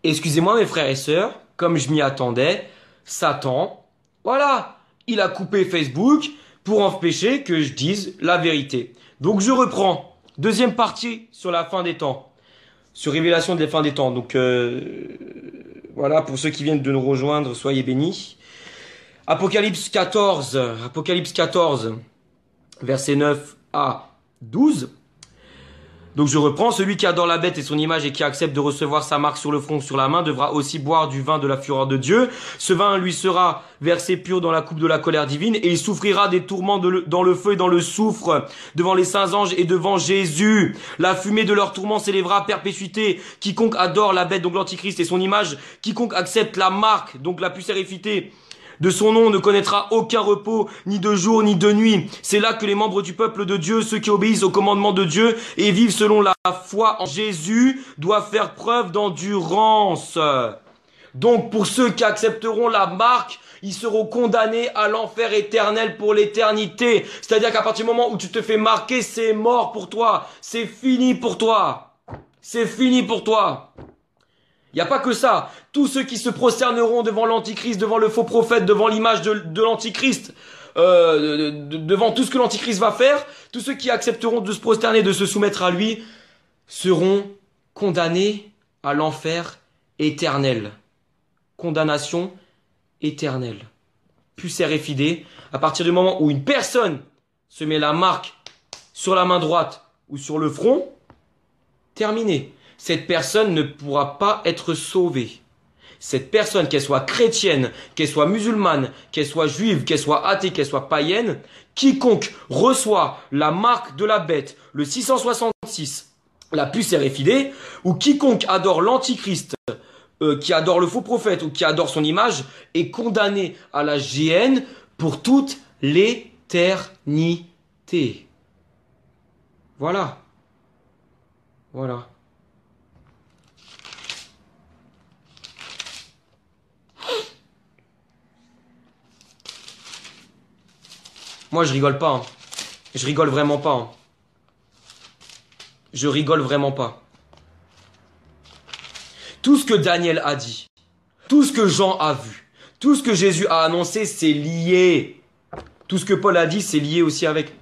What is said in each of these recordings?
Excusez-moi mes frères et sœurs, comme je m'y attendais, Satan, voilà, il a coupé Facebook pour empêcher que je dise la vérité. Donc je reprends. Deuxième partie sur la fin des temps. Sur Révélation des fins des temps. Donc voilà, pour ceux qui viennent de nous rejoindre, soyez bénis. Apocalypse 14, versets 9 à 12. Donc je reprends, celui qui adore la bête et son image et qui accepte de recevoir sa marque sur le front ou sur la main devra aussi boire du vin de la fureur de Dieu. Ce vin lui sera versé pur dans la coupe de la colère divine et il souffrira des tourments dans le feu et dans le soufre devant les saints anges et devant Jésus. La fumée de leurs tourments s'élèvera à perpétuité. Quiconque adore la bête, donc l'antichrist et son image, quiconque accepte la marque, donc la pucérifité, de son nom ne connaîtra aucun repos, ni de jour, ni de nuit. C'est là que les membres du peuple de Dieu, ceux qui obéissent au commandement de Dieu et vivent selon la foi en Jésus, doivent faire preuve d'endurance. Donc, pour ceux qui accepteront la marque, ils seront condamnés à l'enfer éternel pour l'éternité. C'est-à-dire qu'à partir du moment où tu te fais marquer, c'est mort pour toi. C'est fini pour toi. C'est fini pour toi. Il n'y a pas que ça. Tous ceux qui se prosterneront devant l'antichrist, devant le faux prophète, devant l'image de l'antichrist, devant tout ce que l'antichrist va faire, tous ceux qui accepteront de se prosterner, de se soumettre à lui, seront condamnés à l'enfer éternel. Condamnation éternelle. Pucer et fidé, à partir du moment où une personne se met la marque sur la main droite ou sur le front, terminé. Cette personne ne pourra pas être sauvée. Cette personne, qu'elle soit chrétienne, qu'elle soit musulmane, qu'elle soit juive, qu'elle soit athée, qu'elle soit païenne, quiconque reçoit la marque de la bête, le 666, la puce RFID, ou quiconque adore l'antichrist, qui adore le faux prophète ou qui adore son image, est condamné à la géhenne pour toute l'éternité. Voilà. Voilà. Moi, je rigole pas. Hein. Je rigole vraiment pas. Hein. Je rigole vraiment pas. Tout ce que Daniel a dit, tout ce que Jean a vu, tout ce que Jésus a annoncé, c'est lié. Tout ce que Paul a dit, c'est lié aussi avec.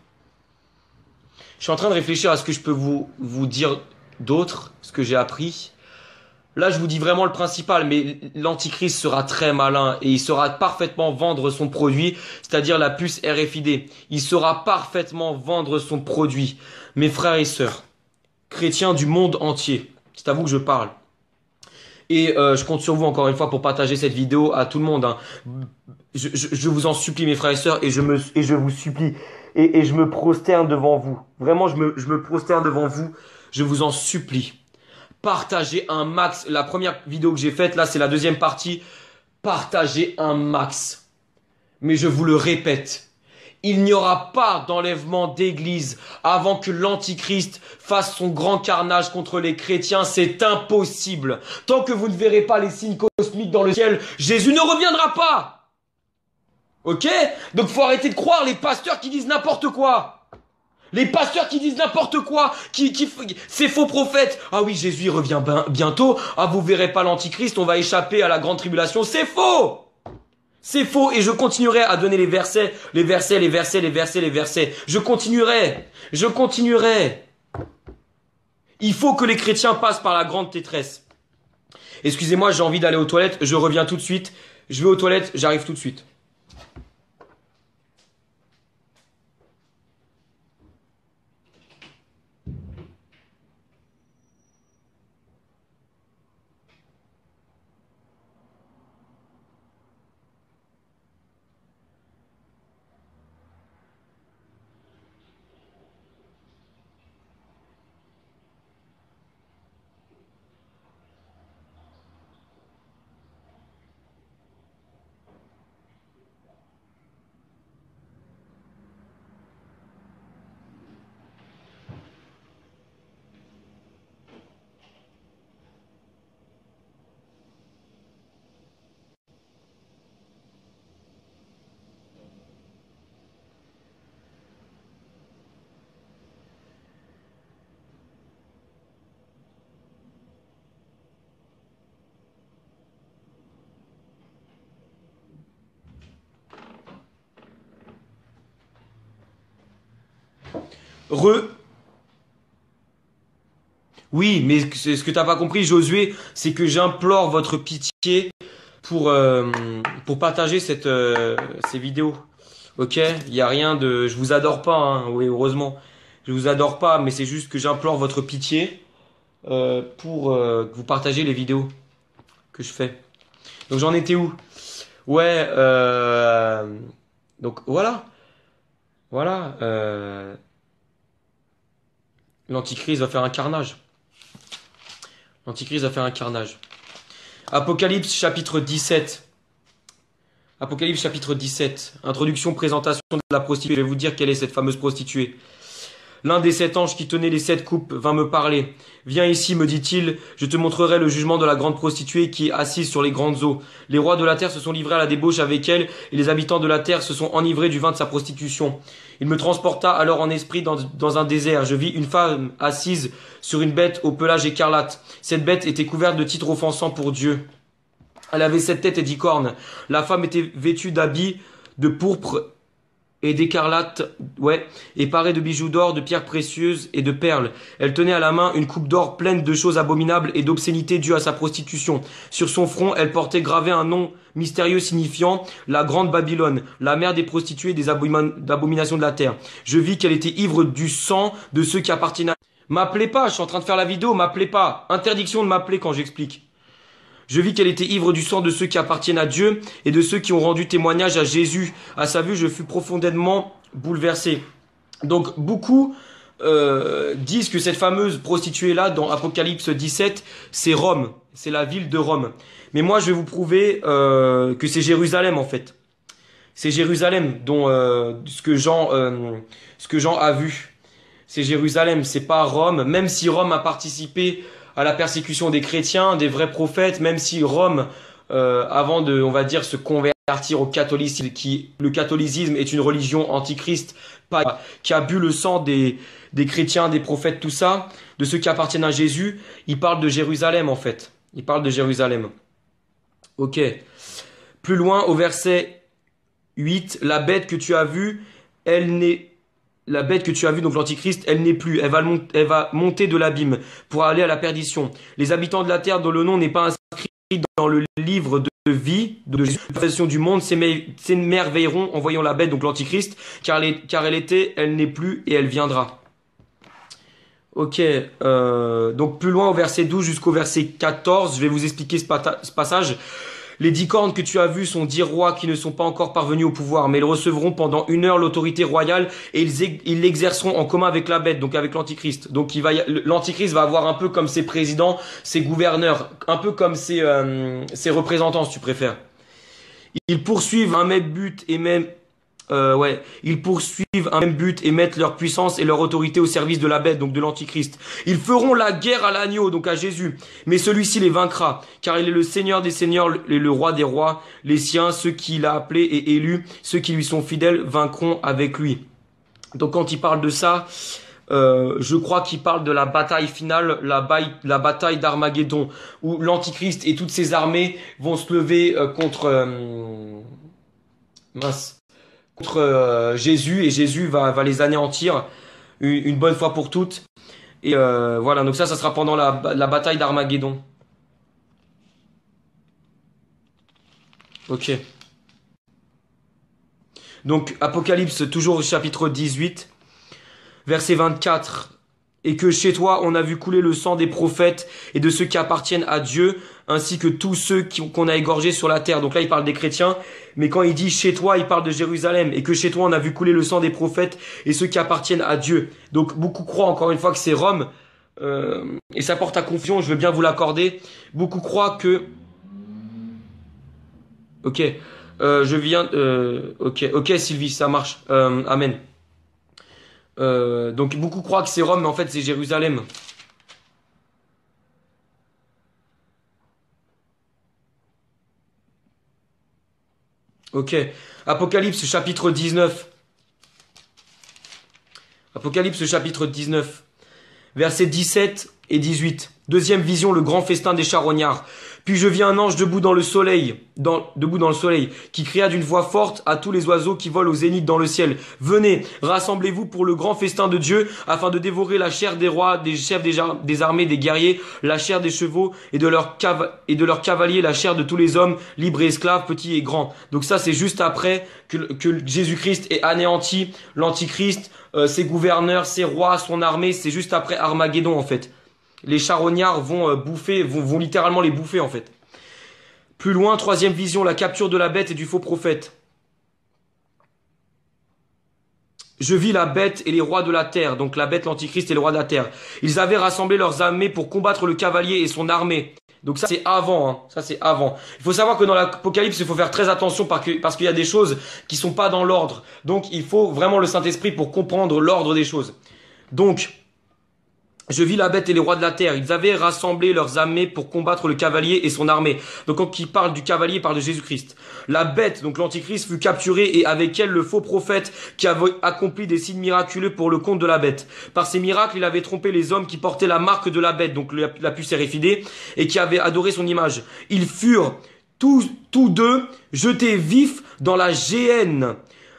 Je suis en train de réfléchir à ce que je peux vous dire d'autre, ce que j'ai appris. Là, je vous dis vraiment le principal, mais l'antichrist sera très malin et il saura parfaitement vendre son produit, c'est-à-dire la puce RFID. Il saura parfaitement vendre son produit. Mes frères et sœurs, chrétiens du monde entier, c'est à vous que je parle. Et je compte sur vous encore une fois pour partager cette vidéo à tout le monde. Hein. Je vous en supplie, mes frères et sœurs, et je vous supplie, et je me prosterne devant vous. Vraiment, je me prosterne devant vous. Je vous en supplie. Partagez un max. La première vidéo que j'ai faite, là, c'est la deuxième partie. Partagez un max. Mais je vous le répète, il n'y aura pas d'enlèvement d'église avant que l'antichrist fasse son grand carnage contre les chrétiens. C'est impossible. Tant que vous ne verrez pas les signes cosmiques dans le ciel, Jésus ne reviendra pas. Ok? Donc faut arrêter de croire les pasteurs qui disent n'importe quoi. Les pasteurs qui disent n'importe quoi, ces faux prophètes. Ah oui, Jésus revient bientôt. Ah, vous verrez pas l'antichrist, on va échapper à la grande tribulation. C'est faux! C'est faux et je continuerai à donner les versets, les versets, les versets, les versets, les versets. Je continuerai. Je continuerai. Il faut que les chrétiens passent par la grande détresse. Excusez-moi, j'ai envie d'aller aux toilettes. Je reviens tout de suite. Je vais aux toilettes, j'arrive tout de suite. Re... Oui, mais ce que t'as pas compris, Josué, c'est que j'implore votre pitié pour partager ces vidéos. Ok? Il y a rien de... Je vous adore pas, hein, oui, heureusement. Je vous adore pas, mais c'est juste que j'implore votre pitié que vous partagez les vidéos que je fais. Donc j'en étais où? Ouais, donc voilà. Voilà. L'Antichrist va faire un carnage. L'Antichrist va faire un carnage. Apocalypse chapitre 17. Apocalypse chapitre 17. Introduction, présentation de la prostituée. Je vais vous dire quelle est cette fameuse prostituée. L'un des 7 anges qui tenait les 7 coupes vint me parler. Viens ici, me dit-il, je te montrerai le jugement de la grande prostituée qui est assise sur les grandes eaux. Les rois de la terre se sont livrés à la débauche avec elle, et les habitants de la terre se sont enivrés du vin de sa prostitution. Il me transporta alors en esprit dans un désert. Je vis une femme assise sur une bête au pelage écarlate. Cette bête était couverte de titres offensants pour Dieu. Elle avait 7 têtes et 10 cornes. La femme était vêtue d'habits de pourpre et d'écarlate, ouais, et parée de bijoux d'or, de pierres précieuses et de perles. Elle tenait à la main une coupe d'or pleine de choses abominables et d'obscénités dues à sa prostitution. Sur son front, elle portait gravé un nom mystérieux signifiant la grande Babylone, la mère des prostituées et des abominations de la terre. Je vis qu'elle était ivre du sang de ceux qui appartiennent à... M'appelez pas, je suis en train de faire la vidéo, m'appelez pas. Interdiction de m'appeler quand j'explique. Je vis qu'elle était ivre du sang de ceux qui appartiennent à Dieu et de ceux qui ont rendu témoignage à Jésus. À sa vue, je fus profondément bouleversé. Donc, beaucoup disent que cette fameuse prostituée-là, dans Apocalypse 17, c'est Rome. C'est la ville de Rome. Mais moi, je vais vous prouver que c'est Jérusalem, en fait. C'est Jérusalem, dont ce que Jean a vu. C'est Jérusalem, c'est pas Rome. Même si Rome a participé à la persécution des chrétiens, des vrais prophètes, même si Rome, avant de, on va dire, se convertir au catholicisme, le catholicisme est une religion antichrist, qui a bu le sang des chrétiens, des prophètes, tout ça, de ceux qui appartiennent à Jésus, il parle de Jérusalem en fait. Il parle de Jérusalem. Ok. Plus loin, au verset 8, la bête que tu as vue, la bête que tu as vue, donc l'Antichrist, elle n'est plus. Elle va monter de l'abîme pour aller à la perdition. Les habitants de la terre dont le nom n'est pas inscrit dans le livre de vie de Jésus, la possession du monde, s'émerveilleront en voyant la bête, donc l'Antichrist, car elle était, elle n'est plus et elle viendra. Ok, donc plus loin au verset 12 jusqu'au verset 14, je vais vous expliquer ce passage. Les 10 cornes que tu as vues sont 10 rois qui ne sont pas encore parvenus au pouvoir, mais ils recevront pendant 1 heure l'autorité royale et ils l'exerceront en commun avec la bête, donc avec l'Antichrist. Donc l'Antichrist va avoir un peu comme ses présidents, ses gouverneurs, un peu comme ses représentants, si tu préfères. Ils poursuivent un même but et même... ils poursuivent un même but et mettent leur puissance et leur autorité au service de la bête, donc de l'Antichrist. Ils feront la guerre à l'agneau, donc à Jésus, mais celui-ci les vaincra, car il est le Seigneur des seigneurs et le roi des rois. Les siens, ceux qu'il a appelés et élus, ceux qui lui sont fidèles, vaincront avec lui. Donc quand il parle de ça, je crois qu'il parle de la bataille finale, la bataille d'Armageddon, où l'Antichrist et toutes ses armées vont se lever contre Jésus, et Jésus va les anéantir une bonne fois pour toutes. Et voilà, donc ça sera pendant la bataille d'Armageddon. Ok. Donc Apocalypse, toujours chapitre 18, verset 24. Et que chez toi on a vu couler le sang des prophètes et de ceux qui appartiennent à Dieu, ainsi que tous ceux qu'on a égorgés sur la terre. Donc là il parle des chrétiens, mais quand il dit chez toi, il parle de Jérusalem. Et que chez toi on a vu couler le sang des prophètes et ceux qui appartiennent à Dieu. Donc beaucoup croient encore une fois que c'est Rome, et ça porte à confusion, je veux bien vous l'accorder. Beaucoup croient que... Ok, ok Sylvie, ça marche, amen. Donc beaucoup croient que c'est Rome, mais en fait c'est Jérusalem. Ok. Apocalypse chapitre 19. Apocalypse chapitre 19. Verset 17 et 18. Deuxième vision, le grand festin des charognards. Puis je vis un ange debout dans le soleil, qui cria d'une voix forte à tous les oiseaux qui volent au zénith dans le ciel. Venez, rassemblez-vous pour le grand festin de Dieu, afin de dévorer la chair des rois, des chefs des armées, des guerriers, la chair des chevaux et de leurs cavaliers, la chair de tous les hommes, libres et esclaves, petits et grands. Donc ça, c'est juste après que Jésus-Christ ait anéanti l'Antichrist, ses gouverneurs, ses rois, son armée. C'est juste après Armageddon, en fait. Les charognards vont vont littéralement les bouffer, en fait. Plus loin, troisième vision, la capture de la bête et du faux prophète. Je vis la bête et les rois de la terre, donc la bête, l'antichrist et les rois de la terre. Ils avaient rassemblé leurs armées pour combattre le cavalier et son armée. Donc ça c'est avant, hein. Ça c'est avant. Il faut savoir que dans l'Apocalypse, il faut faire très attention parce qu'il y a des choses qui sont pas dans l'ordre. Donc il faut vraiment le Saint-Esprit pour comprendre l'ordre des choses. Donc, je vis la bête et les rois de la terre. Ils avaient rassemblé leurs armées pour combattre le cavalier et son armée. Donc quand il parle du cavalier, il parle de Jésus-Christ. La bête, donc l'antichrist, fut capturée et avec elle le faux prophète qui avait accompli des signes miraculeux pour le compte de la bête. Par ces miracles, il avait trompé les hommes qui portaient la marque de la bête, donc la puce RFID, et qui avaient adoré son image. Ils furent tous deux jetés vifs dans la géhenne.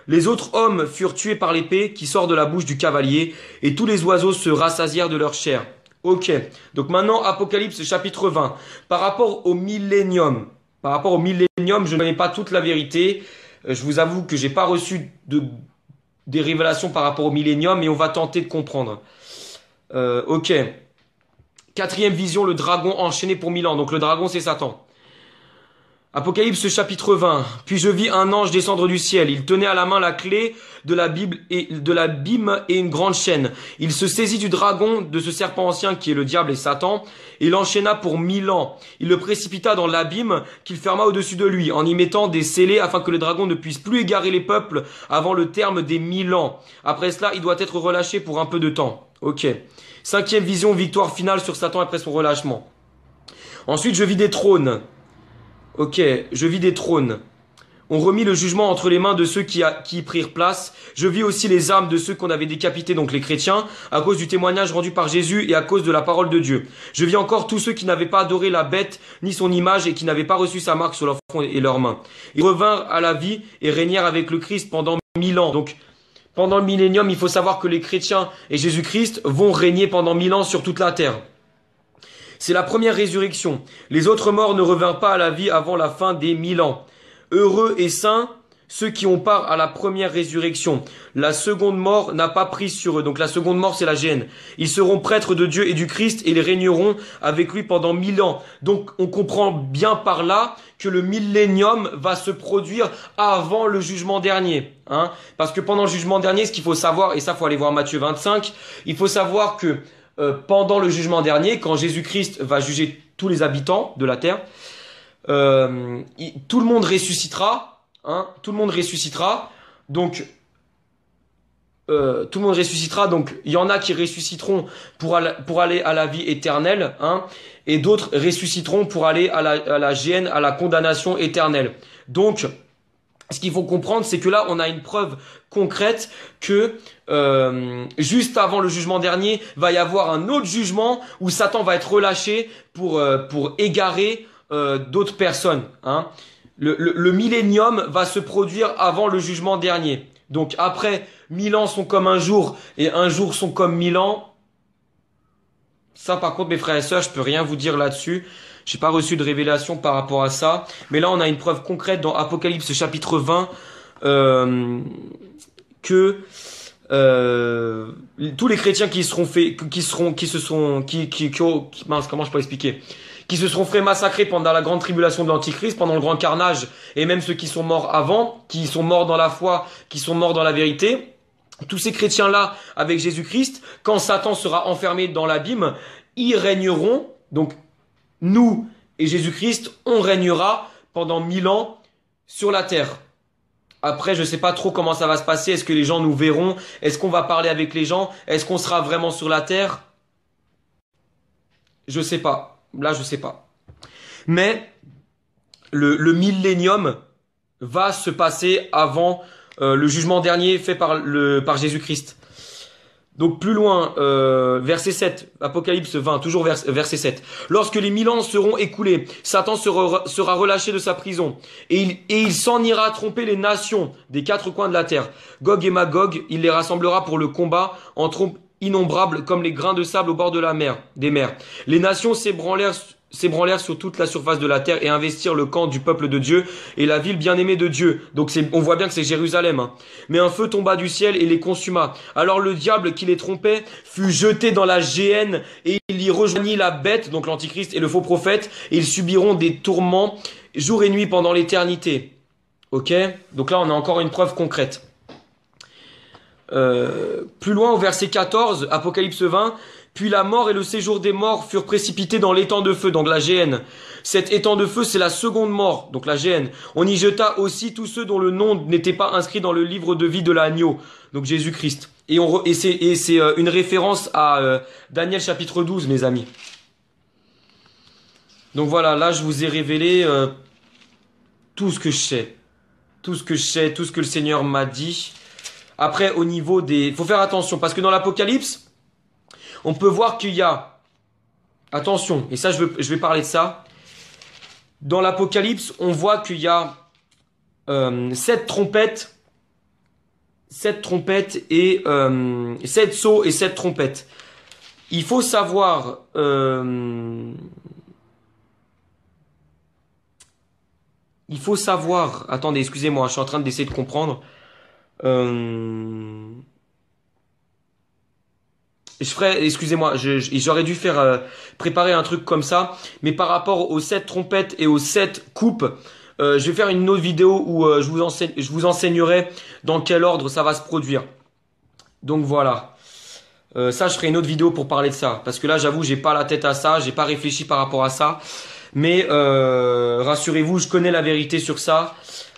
Les autres hommes furent tués par l'épée qui sort de la bouche du cavalier, et tous les oiseaux se rassasièrent de leur chair. Ok, donc maintenant Apocalypse chapitre 20. Par rapport au millénium, je ne connais pas toute la vérité. Je vous avoue que j'ai pas reçu des révélations par rapport au millénium, mais on va tenter de comprendre. Ok. Quatrième vision, le dragon enchaîné pour 1000 ans. Donc le dragon c'est Satan. Apocalypse chapitre 20. Puis je vis un ange descendre du ciel. Il tenait à la main la clé de la Bible et de l'abîme et une grande chaîne. Il se saisit du dragon, de ce serpent ancien qui est le diable et Satan, et l'enchaîna pour 1000 ans. Il le précipita dans l'abîme qu'il ferma au-dessus de lui, en y mettant des scellés afin que le dragon ne puisse plus égarer les peuples avant le terme des 1000 ans. Après cela, il doit être relâché pour un peu de temps. Ok. Cinquième vision, victoire finale sur Satan après son relâchement. Ensuite, je vis des trônes. Ok, je vis des trônes. On remit le jugement entre les mains de ceux qui y prirent place. Je vis aussi les âmes de ceux qu'on avait décapités, donc les chrétiens, à cause du témoignage rendu par Jésus et à cause de la parole de Dieu. Je vis encore tous ceux qui n'avaient pas adoré la bête ni son image et qui n'avaient pas reçu sa marque sur leur front et leurs mains. Ils revinrent à la vie et régnèrent avec le Christ pendant 1000 ans. Donc, pendant le millénium, il faut savoir que les chrétiens et Jésus-Christ vont régner pendant 1000 ans sur toute la terre. C'est la première résurrection. Les autres morts ne revinrent pas à la vie avant la fin des 1000 ans. Heureux et saints ceux qui ont part à la première résurrection. La seconde mort n'a pas prise sur eux. Donc la seconde mort, c'est la géhenne. Ils seront prêtres de Dieu et du Christ et ils régneront avec lui pendant 1000 ans. Donc on comprend bien par là que le millénium va se produire avant le jugement dernier. Hein. Parce que pendant le jugement dernier, ce qu'il faut savoir, et ça faut aller voir Matthieu 25, il faut savoir que pendant le jugement dernier, quand Jésus-Christ va juger tous les habitants de la terre, tout le monde ressuscitera, hein, tout le monde ressuscitera, donc tout le monde ressuscitera, donc il y en a qui ressusciteront pour aller à la vie éternelle, hein, et d'autres ressusciteront pour aller à la géhenne, à la condamnation éternelle. Donc ce qu'il faut comprendre, c'est que là, on a une preuve concrète que juste avant le jugement dernier, va y avoir un autre jugement où Satan va être relâché pour égarer d'autres personnes. Hein. Le millénium va se produire avant le jugement dernier. Donc après, 1000 ans sont comme un jour et un jour sont comme 1000 ans. Ça, par contre, mes frères et sœurs, je peux rien vous dire là-dessus. J'ai pas reçu de révélation par rapport à ça. Mais là, on a une preuve concrète dans Apocalypse chapitre 20 que tous les chrétiens qui se seront massacrer pendant la grande tribulation de l'Antichrist, pendant le grand carnage, et même ceux qui sont morts avant, qui sont morts dans la foi, qui sont morts dans la vérité, tous ces chrétiens-là, avec Jésus-Christ, quand Satan sera enfermé dans l'abîme, ils régneront. Donc, nous et Jésus-Christ, on régnera pendant 1000 ans sur la terre. Après, je sais pas trop comment ça va se passer. Est-ce que les gens nous verront? Est-ce qu'on va parler avec les gens? Est-ce qu'on sera vraiment sur la terre? Je sais pas. Là, je sais pas. Mais le millénium va se passer avant le jugement dernier fait par Jésus-Christ. Donc plus loin, verset 7, Apocalypse 20, toujours verset 7. Lorsque les 1000 ans seront écoulés, Satan sera relâché de sa prison, et il s'en ira tromper les nations des 4 coins de la terre. Gog et Magog, il les rassemblera pour le combat en troupes innombrables comme les grains de sable au bord de la mer, des mers. Les nations s'ébranlèrent sur toute la surface de la terre et investirent le camp du peuple de Dieu et la ville bien-aimée de Dieu. Donc on voit bien que c'est Jérusalem. Hein. Mais un feu tomba du ciel et les consuma. Alors le diable qui les trompait fut jeté dans la géhenne et il y rejoignit la bête, donc l'antichrist et le faux prophète, et ils subiront des tourments jour et nuit pendant l'éternité. Ok? Donc là on a encore une preuve concrète. Plus loin au verset 14, Apocalypse 20, puis la mort et le séjour des morts furent précipités dans l'étang de feu, donc la géhenne. Cet étang de feu, c'est la seconde mort, donc la géhenne. On y jeta aussi tous ceux dont le nom n'était pas inscrit dans le livre de vie de l'agneau, donc Jésus-Christ. Et c'est une référence à Daniel chapitre 12, mes amis. Donc voilà, là je vous ai révélé tout ce que je sais. Tout ce que je sais, tout ce que le Seigneur m'a dit. Après, au niveau des... faut faire attention, parce que dans l'Apocalypse, on peut voir qu'il y a... Attention, et ça, je vais parler de ça. Dans l'Apocalypse, on voit qu'il y a 7 trompettes et 7 sceaux et 7 trompettes. Il faut savoir... Attendez, excusez-moi, je suis en train d'essayer de comprendre. Excusez-moi, j'aurais dû préparer un truc comme ça, mais par rapport aux 7 trompettes et aux 7 coupes, je vais faire une autre vidéo où je vous enseignerai dans quel ordre ça va se produire. Donc voilà. Ça, je ferai une autre vidéo pour parler de ça, parce que là, j'avoue, j'ai pas la tête à ça, j'ai pas réfléchi par rapport à ça, mais rassurez-vous, je connais la vérité sur ça.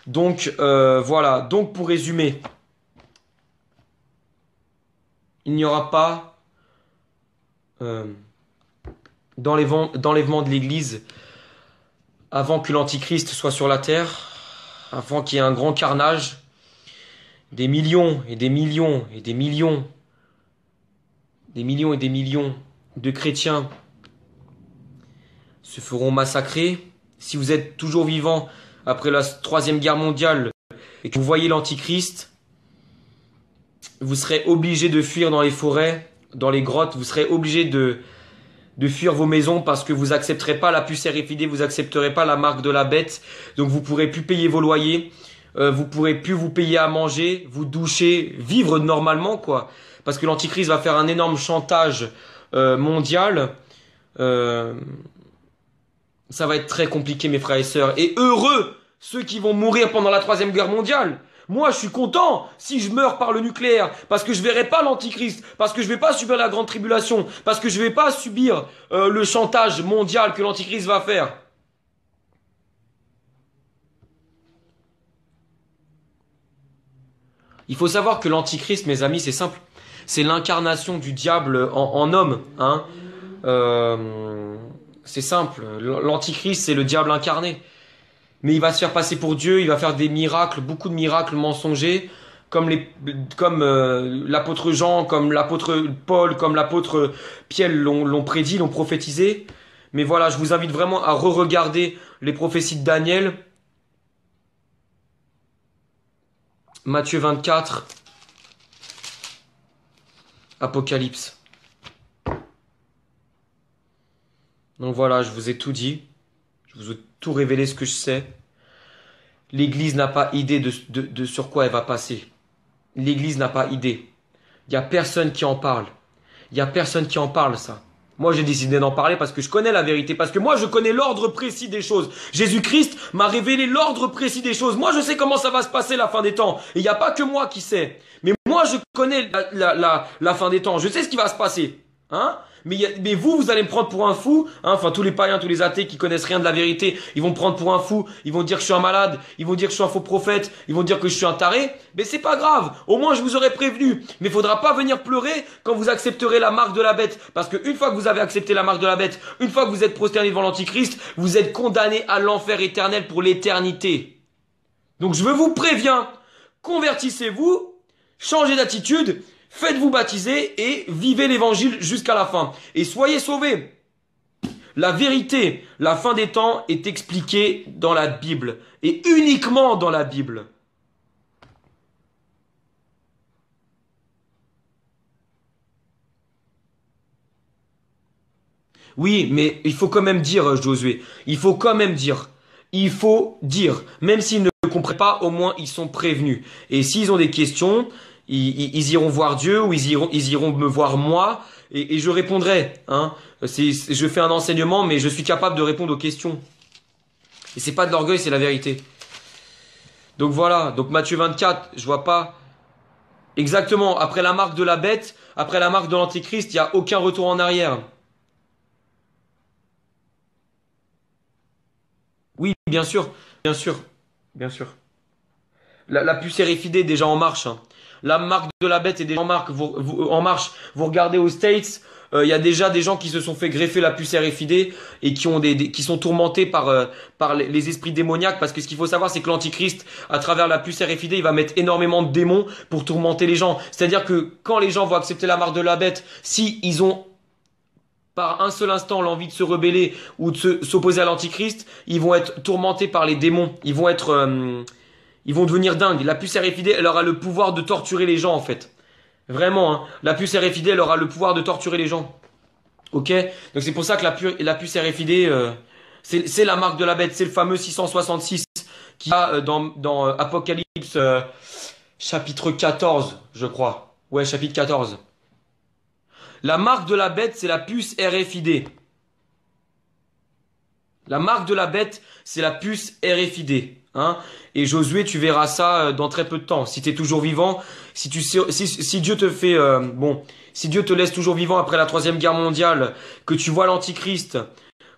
Donc voilà. Donc pour résumer, il n'y aura pas d'enlèvement de l'Église avant que l'Antichrist soit sur la terre, avant qu'il y ait un grand carnage, des millions et des millions et des millions, des millions et des millions de chrétiens se feront massacrer. Si vous êtes toujours vivant après la Troisième Guerre mondiale et que vous voyez l'Antichrist, vous serez obligé de fuir dans les forêts, dans les grottes, vous serez obligé de fuir vos maisons parce que vous accepterez pas la puce RFID, vous accepterez pas la marque de la bête, donc vous pourrez plus payer vos loyers, vous pourrez plus vous payer à manger, vous doucher, vivre normalement quoi, parce que l'Antichrist va faire un énorme chantage mondial. Ça va être très compliqué mes frères et sœurs, et heureux ceux qui vont mourir pendant la Troisième Guerre mondiale. Moi, je suis content si je meurs par le nucléaire, parce que je verrai pas l'Antichrist, parce que je vais pas subir la grande tribulation, parce que je vais pas subir le chantage mondial que l'Antichrist va faire. Il faut savoir que l'Antichrist, mes amis, c'est simple. C'est l'incarnation du diable en homme. Hein. C'est simple. L'Antichrist, c'est le diable incarné. Mais il va se faire passer pour Dieu, il va faire des miracles, beaucoup de miracles mensongers, comme l'apôtre Jean, comme l'apôtre Paul, comme l'apôtre Pierre l'ont prédit, l'ont prophétisé. Mais voilà, je vous invite vraiment à re-regarder les prophéties de Daniel. Matthieu 24, Apocalypse. Donc voilà, je vous ai tout dit. Je vous ai tout révélé ce que je sais. L'Église n'a pas idée de sur quoi elle va passer. L'Église n'a pas idée. Il n'y a personne qui en parle. Il n'y a personne qui en parle, ça. Moi, j'ai décidé d'en parler parce que je connais la vérité. Parce que moi, je connais l'ordre précis des choses. Jésus-Christ m'a révélé l'ordre précis des choses. Moi, je sais comment ça va se passer la fin des temps. Et il n'y a pas que moi qui sais. Mais moi, je connais la fin des temps. Je sais ce qui va se passer. Hein? Mais vous allez me prendre pour un fou, hein, enfin tous les païens, tous les athées qui connaissent rien de la vérité, ils vont me prendre pour un fou, ils vont dire que je suis un malade, ils vont dire que je suis un faux prophète, ils vont dire que je suis un taré, mais c'est pas grave, au moins je vous aurais prévenu, mais il faudra pas venir pleurer quand vous accepterez la marque de la bête, parce que une fois que vous avez accepté la marque de la bête, une fois que vous êtes prosterné devant l'Antichrist, vous êtes condamné à l'enfer éternel pour l'éternité. Donc je vous préviens, convertissez-vous, changez d'attitude, Faites-vous baptiser et vivez l'évangile jusqu'à la fin. Et soyez sauvés. La vérité, la fin des temps est expliquée dans la Bible. Et uniquement dans la Bible. Oui, mais il faut quand même dire, Josué. Il faut quand même dire. Il faut dire. Même s'ils ne comprennent pas, au moins ils sont prévenus. Et s'ils ont des questions, ils iront voir Dieu ou ils iront me voir moi et je répondrai. Hein. Je fais un enseignement, mais je suis capable de répondre aux questions. Et c'est pas de l'orgueil, c'est la vérité. Donc voilà. Donc Matthieu 24, je vois pas exactement. Après la marque de la bête, après la marque de l'antéchrist, il n'y a aucun retour en arrière. Oui, bien sûr, bien sûr, bien sûr. La puce RFID est déjà en marche. Hein. La marque de la bête est déjà en, en marche. Vous regardez aux States, il y a déjà des gens qui se sont fait greffer la puce RFID et qui ont qui sont tourmentés par les esprits démoniaques. Parce que ce qu'il faut savoir, c'est que l'Antichrist, à travers la puce RFID, il va mettre énormément de démons pour tourmenter les gens. C'est-à-dire que quand les gens vont accepter la marque de la bête, si ils ont par un seul instant l'envie de se rebeller ou de s'opposer à l'Antichrist, ils vont être tourmentés par les démons. Ils vont devenir dingues. La puce RFID, elle aura le pouvoir de torturer les gens, en fait. Vraiment, hein. La puce RFID, elle aura le pouvoir de torturer les gens. Ok? Donc c'est pour ça que la puce RFID, c'est la marque de la bête. C'est le fameux 666 qu'il y a dans Apocalypse chapitre 14, je crois. Ouais, chapitre 14. La marque de la bête, c'est la puce RFID. La marque de la bête, c'est la puce RFID. Hein. Et Josué, tu verras ça dans très peu de temps. Si tu es toujours vivant, si Dieu te fait... si Dieu te laisse toujours vivant après la Troisième Guerre mondiale, que tu vois l'Antichrist,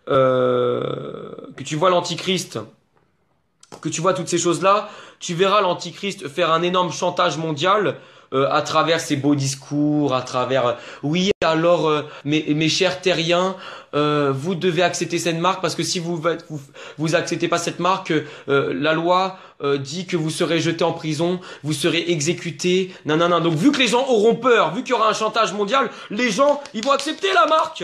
que tu vois toutes ces choses-là, tu verras l'Antichrist faire un énorme chantage mondial à travers ses beaux discours, à travers oui alors mes chers terriens, vous devez accepter cette marque parce que si vous acceptez pas cette marque, la loi dit que vous serez jeté en prison, vous serez exécuté, nanana. Donc vu que les gens auront peur, vu qu'il y aura un chantage mondial, les gens ils vont accepter la marque.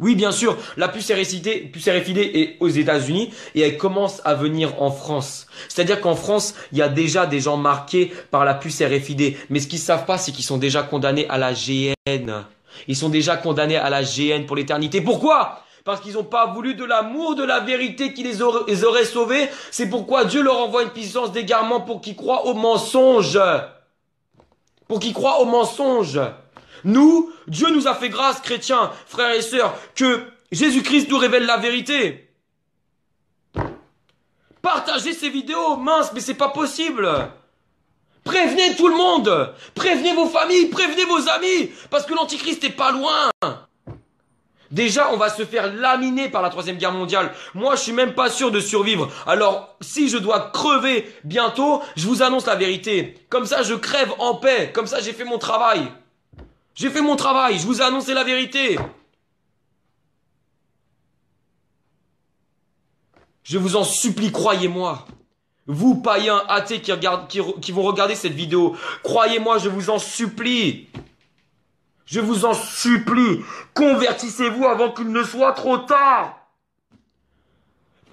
Oui, bien sûr, la puce RFID est aux États-Unis et elle commence à venir en France. C'est-à-dire qu'en France, il y a déjà des gens marqués par la puce RFID. Mais ce qu'ils savent pas, c'est qu'ils sont déjà condamnés à la GN. Ils sont déjà condamnés à la GN pour l'éternité. Pourquoi? Parce qu'ils n'ont pas voulu de l'amour, de la vérité qui les aurait sauvés. C'est pourquoi Dieu leur envoie une puissance d'égarement pour qu'ils croient au mensonge. Pour qu'ils croient au mensonge. Nous, Dieu nous a fait grâce, chrétiens, frères et sœurs, que Jésus-Christ nous révèle la vérité. Partagez ces vidéos, mince, mais c'est pas possible. Prévenez tout le monde. Prévenez vos familles, prévenez vos amis, parce que l'Antichrist est pas loin. Déjà, on va se faire laminer par la Troisième Guerre mondiale. Moi, je suis même pas sûr de survivre. Alors, si je dois crever bientôt, je vous annonce la vérité. Comme ça, je crève en paix. Comme ça, j'ai fait mon travail. J'ai fait mon travail, je vous ai annoncé la vérité. Je vous en supplie, croyez-moi. Vous, païens, athées qui vont regarder cette vidéo, croyez-moi, je vous en supplie. Je vous en supplie. Convertissez-vous avant qu'il ne soit trop tard.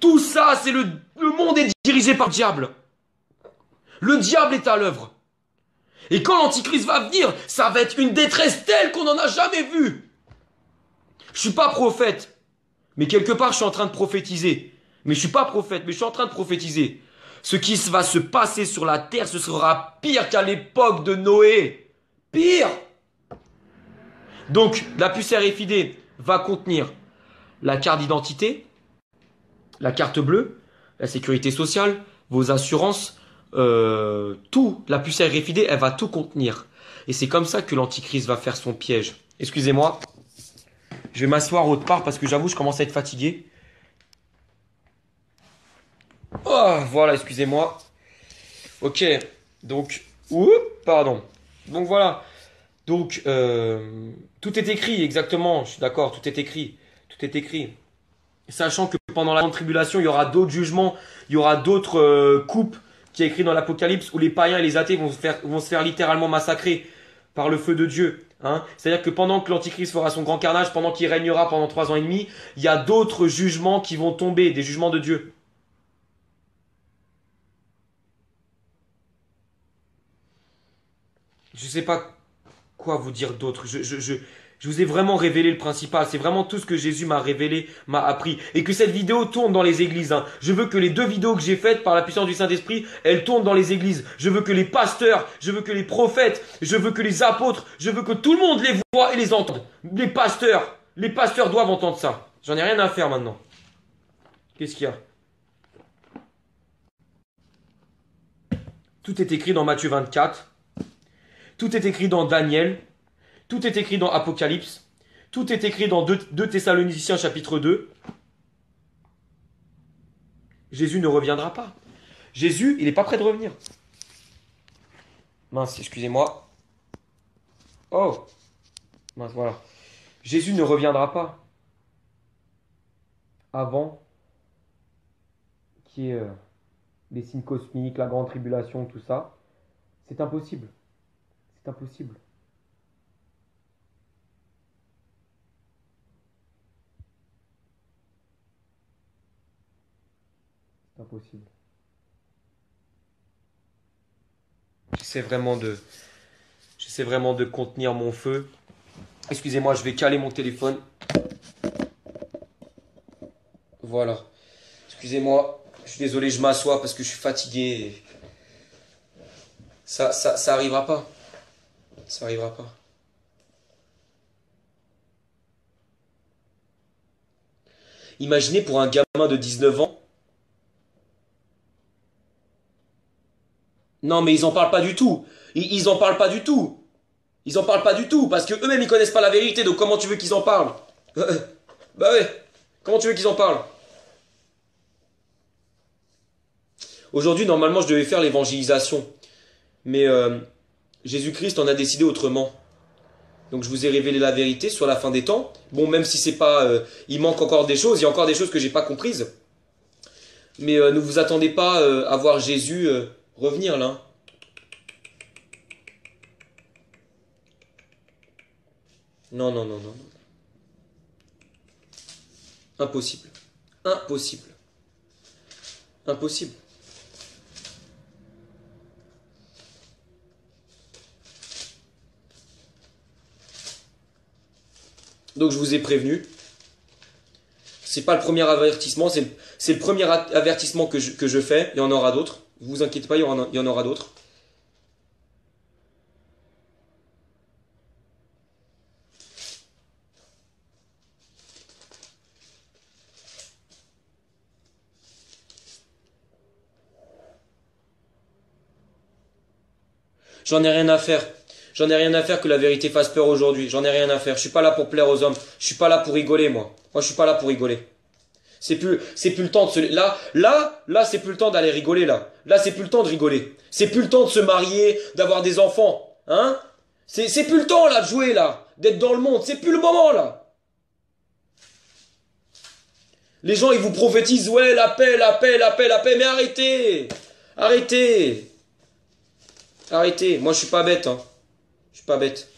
Tout ça, c'est le monde est dirigé par le diable. Le diable est à l'œuvre. Et quand l'Antichrist va venir, ça va être une détresse telle qu'on n'en a jamais vu. Je suis pas prophète, mais quelque part je suis en train de prophétiser. Mais je suis pas prophète, mais je suis en train de prophétiser. Ce qui va se passer sur la terre, ce sera pire qu'à l'époque de Noé. Pire. Donc, la puce RFID va contenir la carte d'identité, la carte bleue, la sécurité sociale, vos assurances, tout, la puce RFID, elle va tout contenir. Et c'est comme ça que l'Antichrist va faire son piège. Excusez-moi, je vais m'asseoir autre part parce que j'avoue, je commence à être fatigué. Oh, voilà, excusez-moi. Ok, donc, pardon. Donc voilà, donc tout est écrit, exactement. Je suis d'accord, tout est écrit, tout est écrit. Sachant que pendant la grande tribulation, il y aura d'autres jugements, il y aura d'autres coupes qui est écrit dans l'Apocalypse où les païens et les athées vont se faire littéralement massacrer par le feu de Dieu. Hein. C'est-à-dire que pendant que l'Antichrist fera son grand carnage, pendant qu'il régnera pendant 3 ans et demi, il y a d'autres jugements qui vont tomber, des jugements de Dieu. Je ne sais pas quoi vous dire d'autre. Je vous ai vraiment révélé le principal. C'est vraiment tout ce que Jésus m'a révélé, m'a appris. Et que cette vidéo tourne dans les églises. Hein. Je veux que les 2 vidéos que j'ai faites par la puissance du Saint-Esprit, elles tournent dans les églises. Je veux que les pasteurs, je veux que les prophètes, je veux que les apôtres, je veux que tout le monde les voit et les entende. Les pasteurs doivent entendre ça. J'en ai rien à faire maintenant. Qu'est-ce qu'il y a? Tout est écrit dans Matthieu 24. Tout est écrit dans Daniel. Tout est écrit dans Apocalypse. Tout est écrit dans 2 Thessaloniciens chapitre 2. Jésus ne reviendra pas. Jésus, il n'est pas prêt de revenir. Mince, excusez-moi. Oh. Mince, voilà. Jésus ne reviendra pas avant qu'il y ait les signes cosmiques, la grande tribulation, tout ça. C'est impossible. C'est impossible. C'est impossible. J'essaie vraiment de contenir mon feu. Excusez-moi, je vais caler mon téléphone. Voilà. Excusez-moi, je suis désolé, je m'assois parce que je suis fatigué. Ça arrivera pas. Ça arrivera pas. Imaginez pour un gamin de 19 ans. Non, mais ils en parlent pas du tout. Ils en parlent pas du tout. Ils en parlent pas du tout parce que eux-mêmes ils connaissent pas la vérité. Donc comment tu veux qu'ils en parlent? Bah ouais. Comment tu veux qu'ils en parlent? Aujourd'hui, normalement, je devais faire l'évangélisation. Mais Jésus-Christ en a décidé autrement. Donc je vous ai révélé la vérité sur la fin des temps. Bon, même si c'est pas... il manque encore des choses. Il y a encore des choses que j'ai pas comprises. Mais ne vous attendez pas à voir Jésus revenir là. Non, non, non, non. Impossible. Impossible. Impossible. Donc je vous ai prévenu. C'est pas le premier avertissement, c'est le premier avertissement que je fais. Il y en aura d'autres. Ne vous inquiétez pas, il y en aura d'autres. J'en ai rien à faire. J'en ai rien à faire que la vérité fasse peur aujourd'hui. J'en ai rien à faire. Je suis pas là pour plaire aux hommes. Je suis pas là pour rigoler, moi. Moi, je suis pas là pour rigoler. C'est plus le temps de se, là, c'est plus le temps d'aller rigoler, là. Là, c'est plus le temps de rigoler. C'est plus le temps de se marier, d'avoir des enfants. Hein? C'est plus le temps, là, de jouer, là. D'être dans le monde. C'est plus le moment, là. Les gens, ils vous prophétisent, ouais, la paix, la paix, la paix, la paix. Mais arrêtez. Arrêtez. Arrêtez. Moi, je suis pas bête, hein. Je suis pas bête.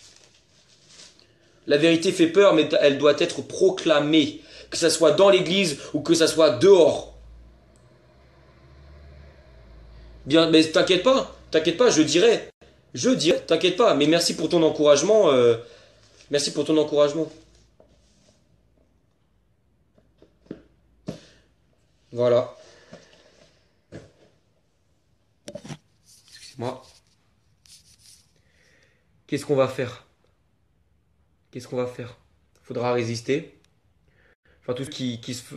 La vérité fait peur, mais elle doit être proclamée. Que ça soit dans l'église ou que ça soit dehors. Bien, mais t'inquiète pas, je dirai, t'inquiète pas, mais merci pour ton encouragement, merci pour ton encouragement. Voilà. Excusez-moi. Qu'est-ce qu'on va faire? Qu'est-ce qu'on va faire? Faudra résister. Enfin, tous ceux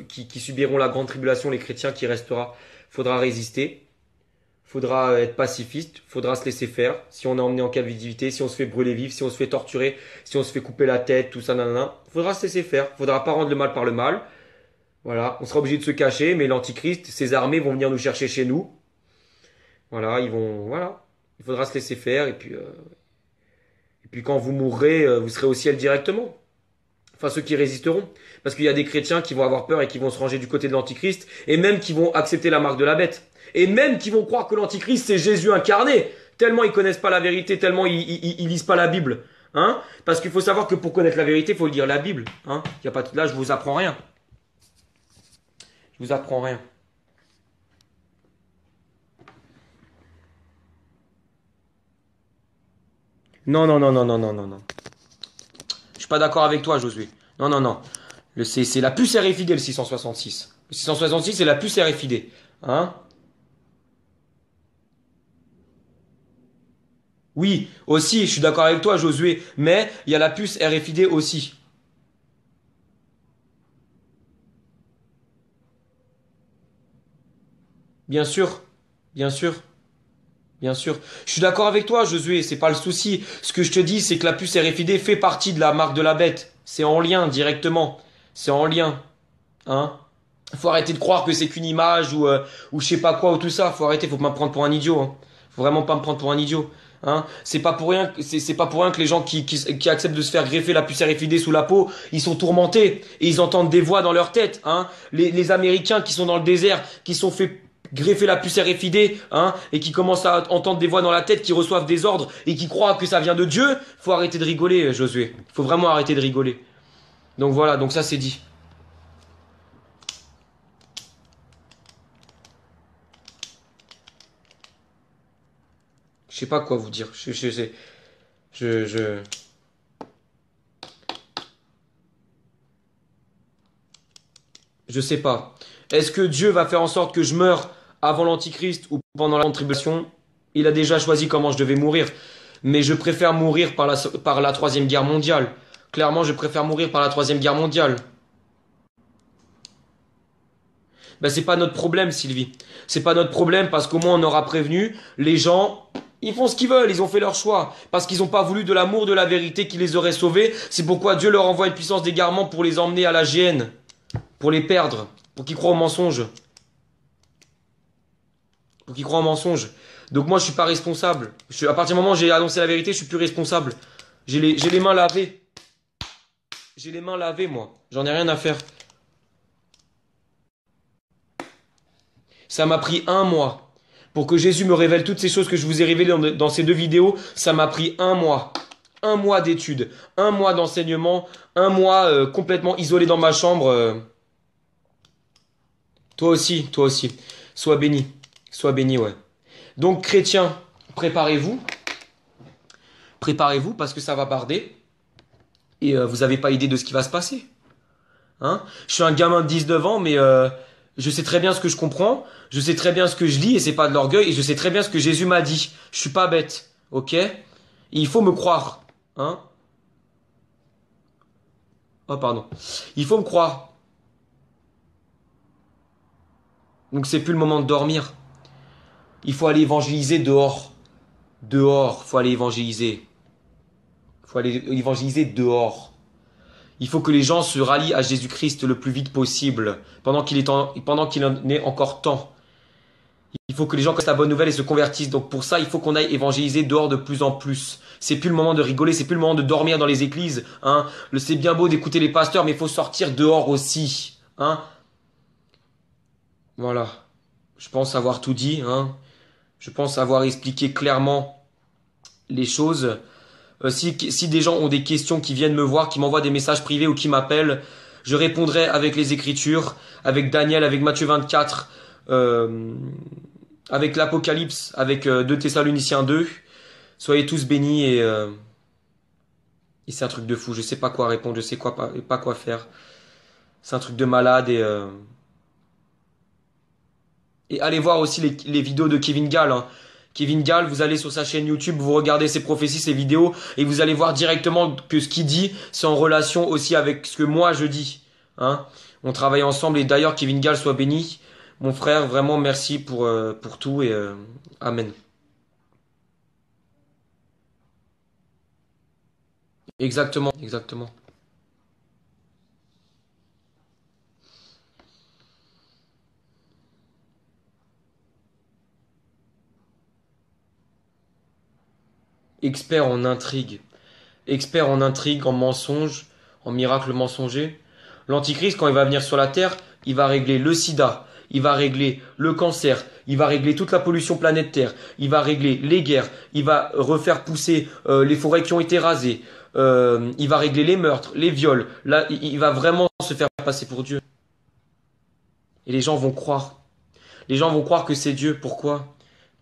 qui subiront la grande tribulation, les chrétiens qui restera, faudra résister. Faudra être pacifiste, faudra se laisser faire. Si on est emmené en captivité, si on se fait brûler vif, si on se fait torturer, si on se fait couper la tête, tout ça, nanana, faudra se laisser faire. Faudra pas rendre le mal par le mal. Voilà, on sera obligé de se cacher, mais l'Antichrist, ses armées vont venir nous chercher chez nous. Voilà, voilà. Il faudra se laisser faire, et puis quand vous mourrez, vous serez au ciel directement. Enfin, ceux qui résisteront. Parce qu'il y a des chrétiens qui vont avoir peur et qui vont se ranger du côté de l'Antichrist, et même qui vont accepter la marque de la bête. Et même qui vont croire que l'Antichrist, c'est Jésus incarné. Tellement ils connaissent pas la vérité, tellement ils lisent pas la Bible. Hein? Parce qu'il faut savoir que pour connaître la vérité, il faut lire la Bible. Hein? Y a pas là, je vous apprends rien. Je vous apprends rien. Non, non, non, non, non, non, non, non. Je suis pas d'accord avec toi, Josué. Non, non, non. C'est la puce RFID, le 666. Le 666, c'est la puce RFID. Hein? Oui, aussi, je suis d'accord avec toi, Josué. Mais il y a la puce RFID aussi. Bien sûr. Bien sûr. Bien sûr. Je suis d'accord avec toi, Josué, c'est pas le souci. Ce que je te dis, c'est que la puce RFID fait partie de la marque de la bête. C'est en lien directement. C'est en lien. Hein? Faut arrêter de croire que c'est qu'une image ou je sais pas quoi ou tout ça. Faut arrêter, faut pas me prendre pour un idiot. Hein. Faut vraiment pas me prendre pour un idiot. Hein. C'est pas pour rien, c'est pas pour rien que les gens qui acceptent de se faire greffer la puce RFID sous la peau, ils sont tourmentés et ils entendent des voix dans leur tête. Hein. Les Américains qui sont dans le désert, qui sont fait greffer la puce RFID, hein, et qui commencent à entendre des voix dans la tête, qui reçoivent des ordres et qui croient que ça vient de Dieu, faut arrêter de rigoler, Josué. Faut vraiment arrêter de rigoler. Donc voilà, donc ça c'est dit. Je sais pas quoi vous dire. Je, je, je sais pas. Est-ce que Dieu va faire en sorte que je meure avant l'Antichrist ou pendant la grande tribulation? Il a déjà choisi comment je devais mourir. Mais je préfère mourir par la Troisième Guerre mondiale. Clairement, je préfère mourir par la Troisième Guerre mondiale. Ben, c'est pas notre problème, Sylvie. C'est pas notre problème parce qu'au moins on aura prévenu. Les gens, ils font ce qu'ils veulent, ils ont fait leur choix. Parce qu'ils n'ont pas voulu de l'amour, de la vérité qui les aurait sauvés. C'est pourquoi Dieu leur envoie une puissance d'égarement pour les emmener à la GN. Pour les perdre. Pour qu'ils croient au mensonge. Pour qu'ils croient au mensonge. Donc moi je suis pas responsable. À partir du moment où j'ai annoncé la vérité, je suis plus responsable. J'ai les mains lavées. J'ai les mains lavées, moi. J'en ai rien à faire. Ça m'a pris un mois. Pour que Jésus me révèle toutes ces choses que je vous ai révélées dans ces deux vidéos, ça m'a pris un mois. Un mois d'études, un mois d'enseignement, un mois complètement isolé dans ma chambre. Toi aussi, toi aussi. Sois béni. Sois béni, ouais. Donc, chrétiens, préparez-vous. Préparez-vous parce que ça va barder. Et vous n'avez pas idée de ce qui va se passer. Hein? Je suis un gamin de 19 ans, mais je sais très bien ce que je comprends. Je sais très bien ce que je lis et c'est pas de l'orgueil. Et je sais très bien ce que Jésus m'a dit. Je suis pas bête. Ok? Et il faut me croire. Hein? Oh, pardon. Il faut me croire. Donc c'est plus le moment de dormir. Il faut aller évangéliser dehors. Dehors, faut aller évangéliser. Faut aller évangéliser dehors. Il faut que les gens se rallient à Jésus-Christ le plus vite possible, pendant qu'il en est encore temps. Il faut que les gens connaissent la bonne nouvelle et se convertissent. Donc pour ça, il faut qu'on aille évangéliser dehors de plus en plus. C'est plus le moment de rigoler, c'est plus le moment de dormir dans les églises. Hein. C'est bien beau d'écouter les pasteurs, mais il faut sortir dehors aussi. Hein. Voilà. Je pense avoir tout dit. Hein. Je pense avoir expliqué clairement les choses. Si des gens ont des questions, qui viennent me voir, qui m'envoient des messages privés ou qui m'appellent, je répondrai avec les Écritures, avec Daniel, avec Matthieu 24, avec l'Apocalypse, avec 2 Thessaloniciens 2. Soyez tous bénis et c'est un truc de fou. Je sais pas quoi répondre, je sais pas quoi faire. C'est un truc de malade et allez voir aussi les vidéos de Kevin Gall. Hein. Kevin Gall, vous allez sur sa chaîne YouTube, vous regardez ses prophéties, ses vidéos, et vous allez voir directement que ce qu'il dit, c'est en relation aussi avec ce que moi je dis. Hein. On travaille ensemble, et d'ailleurs, Kevin Gall soit béni. Mon frère, vraiment merci pour tout, et Amen. Exactement, exactement. Expert en intrigue. Expert en intrigue, en mensonge, en miracle mensonger. L'Antichrist, quand il va venir sur la terre, il va régler le sida, il va régler le cancer, il va régler toute la pollution planétaire, il va régler les guerres, il va refaire pousser les forêts qui ont été rasées, il va régler les meurtres, les viols. Là, il va vraiment se faire passer pour Dieu. Et les gens vont croire. Les gens vont croire que c'est Dieu. Pourquoi?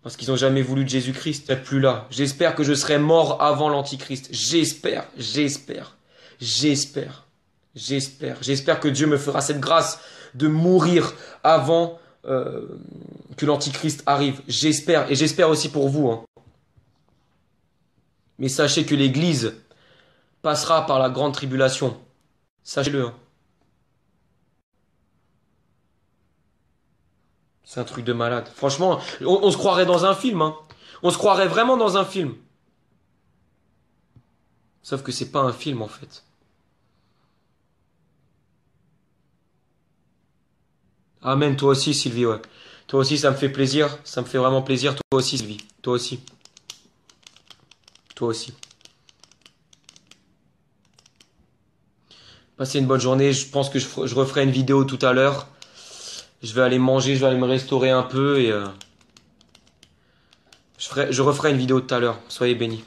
Parce qu'ils n'ont jamais voulu de Jésus-Christ. Peut-être plus là. J'espère que je serai mort avant l'Antichrist. J'espère. J'espère que Dieu me fera cette grâce de mourir avant que l'Antichrist arrive. J'espère. Et j'espère aussi pour vous. Hein. Mais sachez que l'Église passera par la grande tribulation. Sachez-le. Hein. C'est un truc de malade. Franchement, on se croirait dans un film. Hein. On se croirait vraiment dans un film. Sauf que c'est pas un film en fait. Amen, toi aussi Sylvie, ouais. Toi aussi ça me fait plaisir. Ça me fait vraiment plaisir. Toi aussi Sylvie. Toi aussi. Toi aussi. Passez une bonne journée. Je pense que je referai une vidéo tout à l'heure. Je vais aller manger, je vais aller me restaurer un peu et je referai une vidéo tout à l'heure. Soyez bénis.